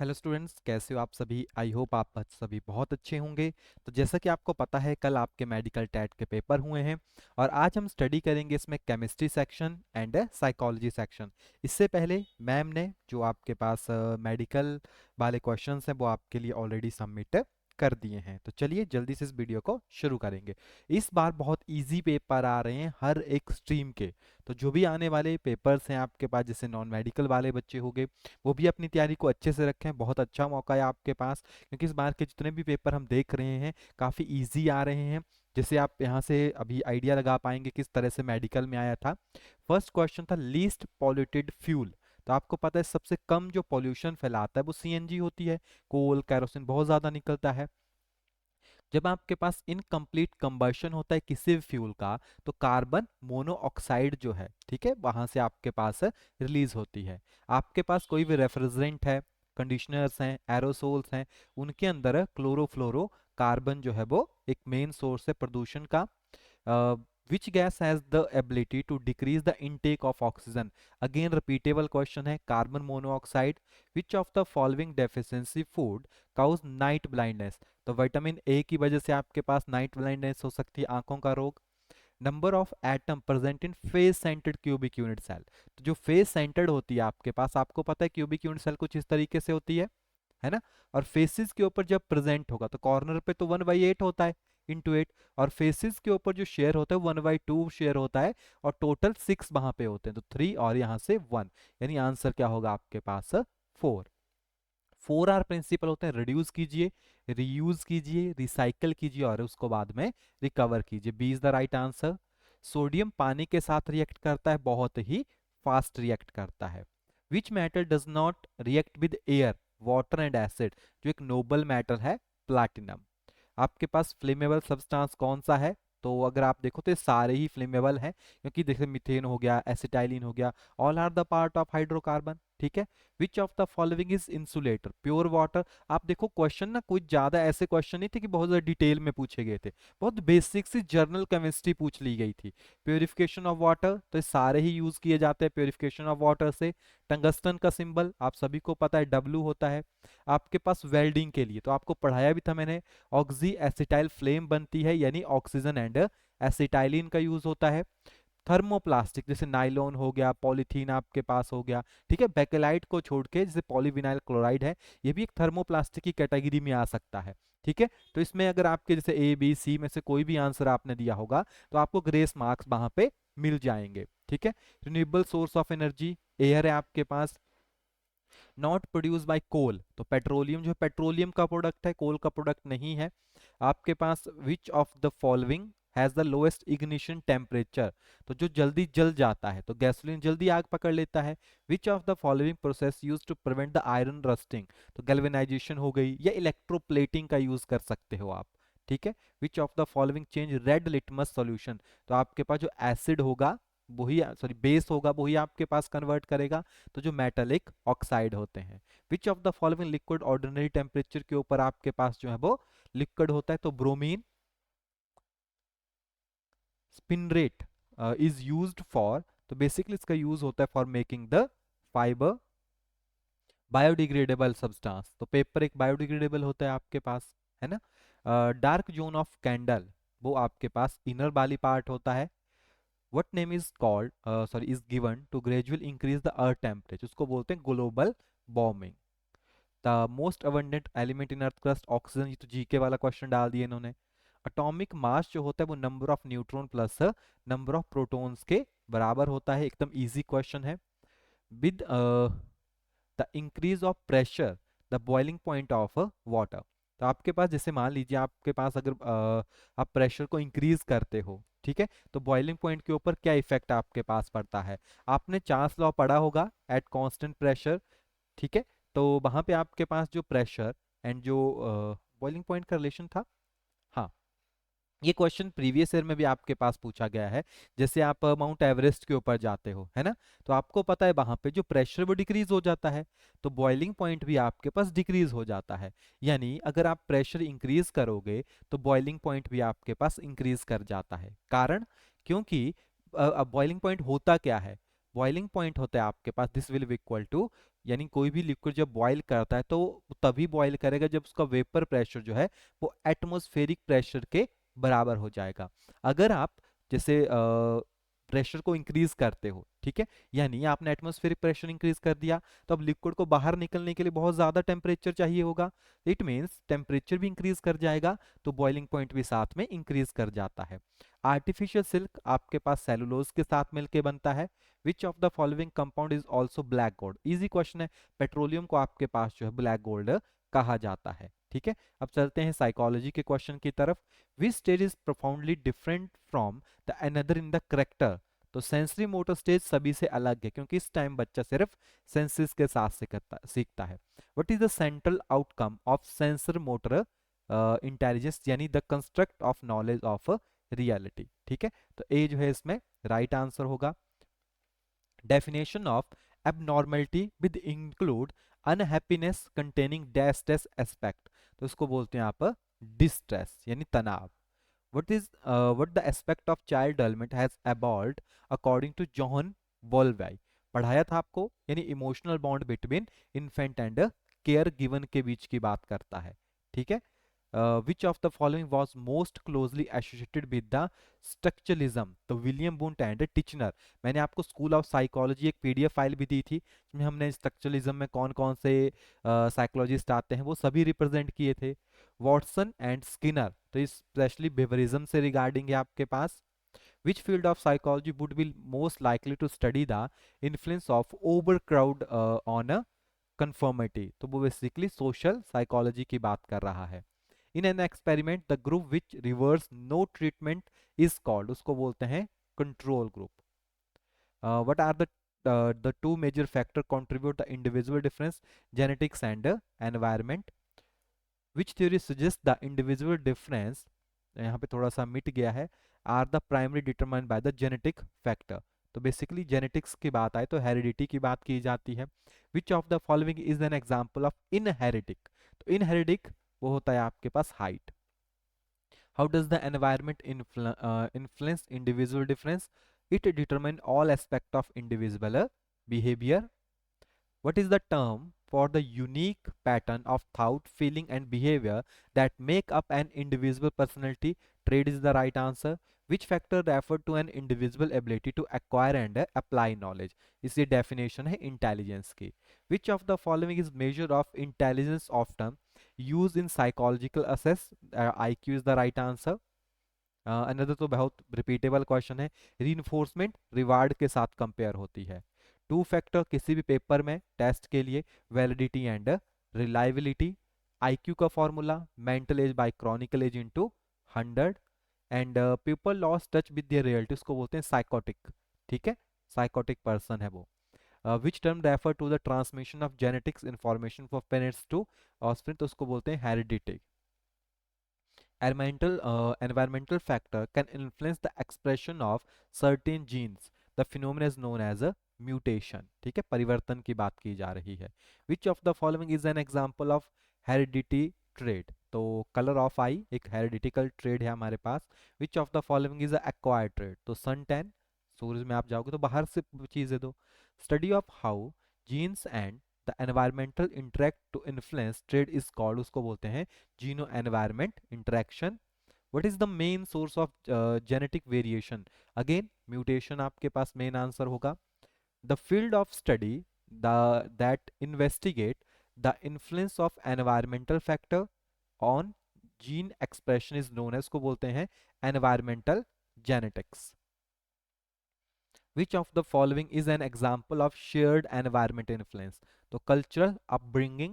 Hello students, कैसे हो आप सभी। आई होप आप सभी बहुत अच्छे होंगे। तो जैसा कि आपको पता है, कल आपके मेडिकल टैट के पेपर हुए हैं और आज हम स्टडी करेंगे इसमें chemistry section and psychology section. इससे पहले मैम ने जो आपके पास मेडिकल वाले क्वेश्चंस हैं वो आपके लिए ऑलरेडी सबमिट कर दिए हैं। तो चलिए जल्दी से इस वीडियो को शुरू करेंगे। इस बार बहुत इजी पेपर आ रहे हैं हर एक स्ट्रीम के। तो जो भी आने वाले पेपर्स हैं आपके पास, जैसे नॉन मेडिकल वाले बच्चे हो गए, वो भी अपनी तैयारी को अच्छे से रखें। बहुत अच्छा मौका है आपके पास, क्योंकि इस बार के जितने भी पेपर हम देख रहे हैं काफ़ी इजी आ रहे हैं। जैसे आप यहाँ से अभी आइडिया लगा पाएंगे किस तरह से मेडिकल में आया था। फर्स्ट क्वेश्चन था लीस्ट पॉल्यूटेड फ्यूल। तो आपको पता है सबसे कम जो पॉल्यूशन फैलाता है वो सीएनजी होती है। कोल कैरोसिन बहुत ज़्यादा निकलता है। जब आपके पास इनकम्प्लीट कंबशन होता है किसी भी फ्यूल का, तो कार्बन मोनोऑक्साइड जो है, ठीक है, वहां से आपके पास रिलीज होती है। आपके पास कोई भी रेफ्रिजरेंट है, कंडीशनर्स हैं, एरोसोल्स हैं, उनके अंदर क्लोरोफ्लोरो कार्बन जो है वो एक मेन सोर्स है प्रदूषण का। Which gas has the ability to decrease the intake of oxygen. Again repeatable question है, carbon monoxide. Which of the following deficiency food causes night blindness. तो विटामिन ए की वजह से आपके पास नाइट ब्लाइंडनेस हो सकती है, आंखों का रोग। Number of atom present in face centred cubic unit cell. तो जो फेस सेंटर्ड होती है आपके पास, आपको पता है क्यूबिक यूनिट सेल कुछ इस तरीके से होती है ना। और फेसिस के ऊपर जब प्रेजेंट होगा तो कॉर्नर पे तो 1/8 होता है, इंटू 8। और फेसिस के ऊपर जो शेयर होता है 1/2 शेयर होता है, और टोटल 6 वहां पे होते हैं, तो 3 और यहाँ से 1, यानी आंसर क्या होगा आपके पास 4। 4R प्रिंसिपल होते हैं, रिड्यूस कीजिए, रीयूज कीजिए, रिसाइकल कीजिए और उसको बाद में रिकवर कीजिए। B is the right answer. Sodium पानी के साथ रिएक्ट करता है, बहुत ही फास्ट रिएक्ट करता है। Which matter does not react with air, water and acid. जो एक नोबल मैटर है, प्लैटिनम। आपके पास फ्लेमेबल सब्सटेंस कौन सा है? तो अगर आप देखो तो ये सारे ही फ्लेमेबल हैं, क्योंकि जैसे मीथेन हो गया, एसिटाइलिन हो गया, all are the part of hydrocarbon, ठीक है। Which of the following is insulator, pure water. आप देखो क्वेश्चन ना कुछ ज्यादा ऐसे क्वेश्चन नहीं थे कि बहुत ज्यादा डिटेल में पूछे गए थे, बहुत बेसिक सी जर्नल केमिस्ट्री पूछ ली गई थी। प्योरिफिकेशन ऑफ वाटर, तो ये सारे ही यूज किए जाते हैं प्योरिफिकेशन ऑफ वाटर से। टंगस्टन का सिंबल आप सभी को पता है, डब्ल्यू होता है। आपके पास वेल्डिंग के लिए तो आपको पढ़ाया भी था मैंने, ऑक्सी एसिटाइल फ्लेम बनती है, यानी ऑक्सीजन एंड एसिटाइलिन का यूज होता है। थर्मोप्लास्टिक जैसे नाइलॉन हो गया, पॉलीथीन आपके पास हो गया, ठीक है। बेकेलाइट को छोड़ के जैसे पॉलीविनाइल क्लोराइड है, ये भी एक थर्मोप्लास्टिक की कैटेगरी में आ सकता है, ठीक है। तो इसमें अगर आपके जैसे ए बी सी में से कोई भी आंसर आपने दिया होगा तो आपको ग्रेस मार्क्स वहां पे मिल जाएंगे, ठीक है। Renewable source of energy air है आपके पास। नॉट प्रोड्यूस बाय कोल, तो पेट्रोलियम जो पेट्रोलियम का प्रोडक्ट है, कोल का प्रोडक्ट नहीं है आपके पास। Which of the following has the lowest ignition temperature, तो जो जल्दी जल जाता है, तो गैसोलीन जल्दी आग पकड़ लेता है। Which of the following process use to prevent the iron rusting, तो गैल्वेनाइजेशन हो गई, या इलेक्ट्रोप्लेटिंग का यूज कर सकते हो आप, ठीक है। Which of the following change red litmus solution, तो आपके पास जो एसिड होगा वही, सॉरी बेस होगा वही आपके पास कन्वर्ट करेगा, तो जो मेटालिक ऑक्साइड होते हैं। विच of the following liquid ordinary temperature के ऊपर आपके पास जो है वो लिक्विड होता है, तो bromine. Spinneret is used for, तो बेसिकली इसका यूज होता है for making the fibre biodegradable substance, तो पेपर एक बायोडिग्रेडेबल होता है आपके पास, है ना। डार्क जोन ऑफ कैंडल, वो आपके पास इनर वाली पार्ट होता है। what name is called is given to gradual increase the earth temperature, उसको बोलते हैं global warming. The most abundant element in earth crust oxygen, ये तो जीके वाला क्वेश्चन डाल दिया इन्होंने। अटोमिक मास जो होता है वो number of neutron plus number of protons के बराबर होता है, एकदम इजी क्वेश्चन है। With the increase of pressure the boiling point of water, तो आपके पास जैसे मान लीजिए आपके पास अगर आप प्रेशर को इंक्रीज करते हो, ठीक है, तो बॉइलिंग पॉइंट के ऊपर क्या इफेक्ट आपके पास पड़ता है। आपने चार्ल्स लॉ पढ़ा होगा, एट कांस्टेंट प्रेशर, ठीक है। तो वहां पे आपके पास जो प्रेशर एंड जो बॉइलिंग पॉइंट का रिलेशन था, हाँ, ये क्वेश्चन प्रीवियस ईयर में भी आपके पास पूछा गया है। जैसे आप माउंट एवरेस्ट के ऊपर जाते हो, है ना, तो आपको पता है वहां पे जो प्रेशर वो डिक्रीज हो जाता है, तो बॉइलिंग पॉइंट भी आपके पास डिक्रीज हो जाता है। यानी अगर आप प्रेशर इंक्रीज करोगे तो बॉइलिंग पॉइंट भी आपके पास इंक्रीज कर जाता है। कारण, क्योंकि अब बॉइलिंग पॉइंट होता क्या है, बॉइलिंग पॉइंट होता है आपके पास this will be equal to यानी कोई भी लिक्विड जब बॉईल करता है तो तभी बॉईल करेगा जब उसका वेपर प्रेशर जो है वो एटमॉस्फेरिक प्रेशर के बराबर हो जाएगा। अगर आप जैसे प्रेशर को इंक्रीज करते हो, ठीक है, यानी आपने एटमॉस्फेरिक प्रेशर इंक्रीज कर दिया, तो अब लिक्विड को बाहर निकलने के लिए बहुत ज्यादा टेम्परेचर चाहिए होगा। इट मीन्स टेम्परेचर भी इंक्रीज कर जाएगा तो बॉइलिंग पॉइंट भी साथ में इंक्रीज कर जाता है। आर्टिफिशियल सिल्क आपके पास सेलुलोज के साथ मिलकर बनता है। Which of the following compound is also black gold? Easy question है। पेट्रोलियम को आपके पास जो है ब्लैक गोल्ड कहा जाता है, ठीक है। अब चलते हैं साइकोलॉजी के क्वेश्चन की तरफ। Which stage is profoundly different from the another in the character? तो सेंसरी मोटर स्टेज सभी से अलग है क्योंकि इस टाइम बच्चा सिर्फ सेंसेस के साथ सीखता है। What is the central outcome of sensor motor intelligence, यानी the construct of knowledge of reality, ठीक है। तो ए जो है इसमें राइट आंसर होगा। Definition of abnormality with include unhappiness containing dash dash aspect, तो इसको बोलते हैं आप डिस्ट्रेस यानी तनाव। what the aspect of child development has evolved according to John Bowlby? पढ़ाया था आपको, यानी emotional bond between infant and care given के बीच की बात करता है, ठीक है। Which of the following was most closely associated with the structuralism? तो विलियम बूंट एंड टिचनर। मैंने आपको स्कूल ऑफ साइकोलॉजी एक पीडीएफ फाइल भी दी थी जिसमें हमने स्ट्रक्चरलिज्म में कौन कौन से साइकोलॉजिस्ट आते हैं वो सभी रिप्रेजेंट किए थे। वॉटसन एंड स्किनर, तो स्पेशली बिहेवियरिज्म से रिगार्डिंग है आपके पास। which field of psychology would be most likely to study the influence of overcrowd on a conformity? तो वो बेसिकली सोशल साइकोलॉजी की बात कर रहा है। In an experiment the group which reverse no treatment is called, उसको बोलते हैं control group. What are the two major factor contribute the individual difference? Genetics and environment. Which theory suggests the individual difference, यहाँ पे थोड़ा सा मिट गया है, are the primary determined by the genetic factor? तो बेसिकली जेनेटिक्स की बात आए तो हेरिडिटी की बात की जाती है। Which of the following is an example of inheritic? तो इनहेरिटिक वो होता है आपके पास height. How does the environment influence individual difference? It determine all aspect of individual behaviour. What is the term for the unique pattern of thought, feeling, and behavior that make up an individual personality trait? Is the right answer. Which factor refer to an individual ability to acquire and apply knowledge? इसकी definition है intelligence की। Which of the following is measure of intelligence often used in psychological assess? IQ is the right answer. Another तो बहुत repeatable question है। Reinforcement reward के साथ compare होती है। टू फैक्टर किसी भी पेपर में टेस्ट के लिए वैलिडिटी एंड रिलायबिलिटी। आईक्यू का formula mental age by chronicle age into 100। And people loss touch with their reality, उसको बोलते हैं साइकोटिक, ठीक है, साइकोटिक पर्सन है वो। Which term refer to the transmission of genetics information for parents to offspring, तो उसको बोलते हैं heredity. Environmental factor can influence the expression of certain genes. The phenomenon is known as a mutation, ठीक है, परिवर्तन की बात की जा रही है। Which of the following is an example of heredity trait? तो color of eye एक hereditary trait है हमारे पास। Which of the following is a acquired trait? तो sun tan, सूरज में आप जाओगे तो बाहर से चीजें दो। Study of how genes and the environmental interact to influence trait is called, उसको बोलते हैं gene environment interaction. What is the main source of genetic variation? Again mutation आपके पास मेन आंसर होगा। The field of study that investigate the influence of environmental factor on gene expression is known है, इसको बोलते हैं environmental genetics. Which of the following is an example of shared environment influence? तो cultural upbringing.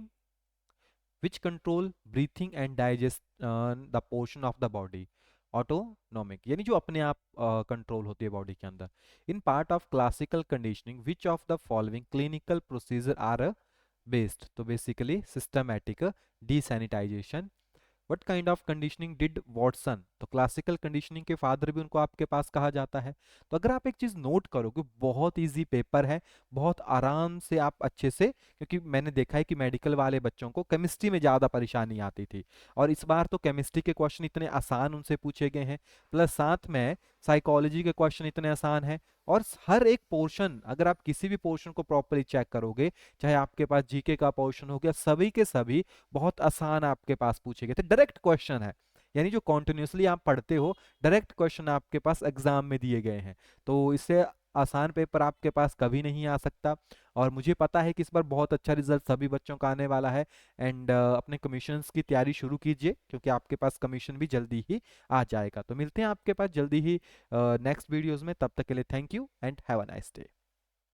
Which control breathing and digest the portion of the body? Autonomic, यानी जो अपने आप control होती है बॉडी के अंदर। In part of classical conditioning which of the following clinical procedure are based? तो basically systematic desensitization. What kind of conditioning did Watson? तो क्लासिकल कंडीशनिंग के फादर भी उनको आपके पास कहा जाता है। तो अगर आप एक चीज नोट करोगे, बहुत इजी पेपर है, बहुत आराम से आप अच्छे से, क्योंकि मैंने देखा है कि मेडिकल वाले बच्चों को केमिस्ट्री में ज्यादा परेशानी आती थी और इस बार तो केमिस्ट्री के क्वेश्चन इतने आसान उनसे पूछे गए हैं, प्लस साथ में साइकोलॉजी के क्वेश्चन इतने आसान हैं, और हर एक पोर्शन अगर आप किसी भी पोर्शन को प्रॉपरली चेक करोगे, चाहे आपके पास जीके का पोर्शन हो गया, सभी के सभी बहुत आसान आपके पास पूछे गए थे, डायरेक्ट क्वेश्चन है। यानी जो कॉन्टिन्यूसली आप पढ़ते हो, डायरेक्ट क्वेश्चन आपके पास एग्जाम में दिए गए हैं, तो इससे आसान पेपर आपके पास कभी नहीं आ सकता। और मुझे पता है कि इस बार बहुत अच्छा रिजल्ट सभी बच्चों का आने वाला है। एंड अपने कमीशंस की तैयारी शुरू कीजिए, क्योंकि आपके पास कमीशन भी जल्दी ही आ जाएगा। तो मिलते हैं आपके पास जल्दी ही नेक्स्ट वीडियोस में। तब तक के लिए thank you and have a nice day.